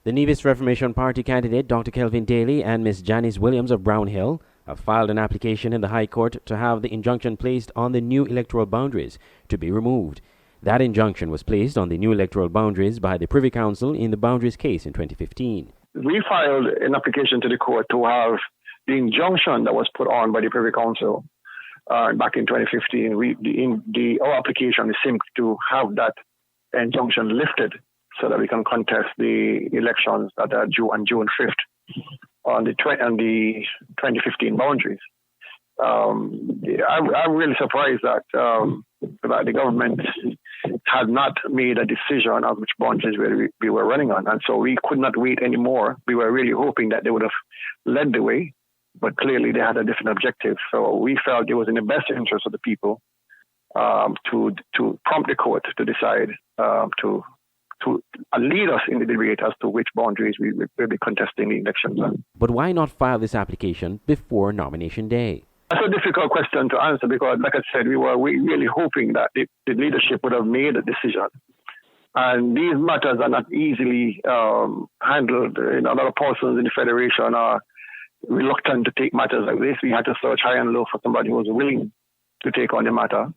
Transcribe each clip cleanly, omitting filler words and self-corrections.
The Nevis Reformation Party candidate Dr. Kelvin Daly and Ms. Janice Williams of Brown Hill have filed an application in the High Court to have the injunction placed on the new electoral boundaries to be removed. That injunction was placed on the new electoral boundaries by the Privy Council in the boundaries case in 2015. We filed an application to the court to have the injunction that was put on by the Privy Council back in 2015. Our application is simply to have that injunction lifted so that we can contest the elections that are due on June 5th on the 2015 boundaries. I'm really surprised that the government had not made a decision on which boundaries we were running on. And so we could not wait anymore. We were really hoping that they would have led the way, but clearly they had a different objective. So we felt it was in the best interest of the people to prompt the court to decide to lead us in the debate as to which boundaries we will be contesting the elections on. But why not file this application before nomination day? That's a difficult question to answer because, like I said, we were really hoping that the leadership would have made a decision. And these matters are not easily handled. A lot of persons in the Federation are reluctant to take matters like this. We had to search high and low for somebody who was willing to take on the matter.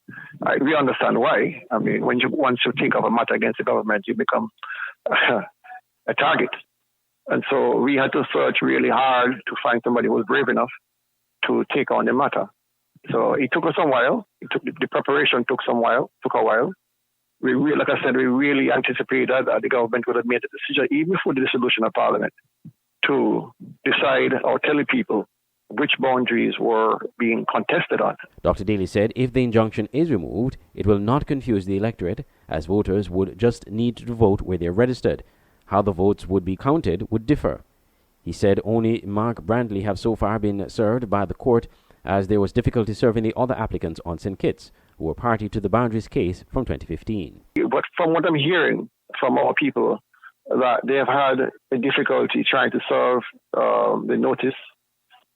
We understand why. I mean, once you take up a matter against the government, you become a target. And so we had to search really hard to find somebody who was brave enough to take on the matter. So it took us a while. The preparation took a while. Like I said, we really anticipated that the government would have made a decision even before the dissolution of Parliament to decide or tell the people which boundaries were being contested on. Dr. Daly said if the injunction is removed, it will not confuse the electorate, as voters would just need to vote where they're registered. How the votes would be counted would differ. He said only Mark Brandley have so far been served by the court, as there was difficulty serving the other applicants on St. Kitts, who were party to the boundaries case from 2015. But from what I'm hearing from our people, that they have had a difficulty trying to serve the notice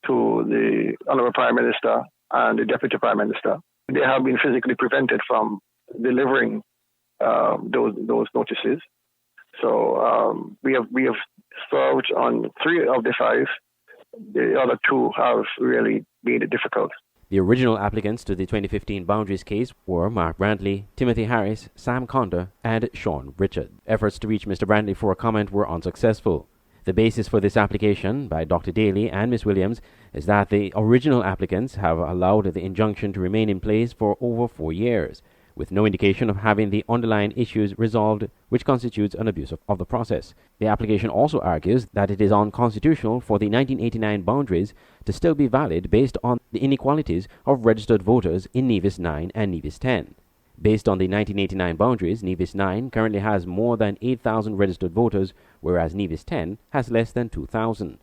to the Honorable Prime Minister and the Deputy Prime Minister. They have been physically prevented from delivering those notices. So we have served on 3 of the 5. The other 2 have really made it difficult. The original applicants to the 2015 boundaries case were Mark Brandley, Timothy Harris, Sam Conda, and Sean Richard. Efforts to reach Mr. Brandley for a comment were unsuccessful. The basis for this application by Dr. Daly and Ms. Williams is that the original applicants have allowed the injunction to remain in place for over 4 years, with no indication of having the underlying issues resolved, which constitutes an abuse of the process. The application also argues that it is unconstitutional for the 1989 boundaries to still be valid based on the inequalities of registered voters in Nevis 9 and Nevis 10. Based on the 1989 boundaries, Nevis 9 currently has more than 8,000 registered voters, whereas Nevis 10 has less than 2,000.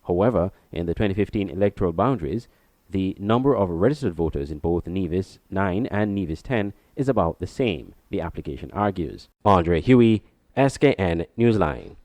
However, in the 2015 electoral boundaries, the number of registered voters in both Nevis 9 and Nevis 10 is about the same, the application argues. Andre Huey, SKN Newsline.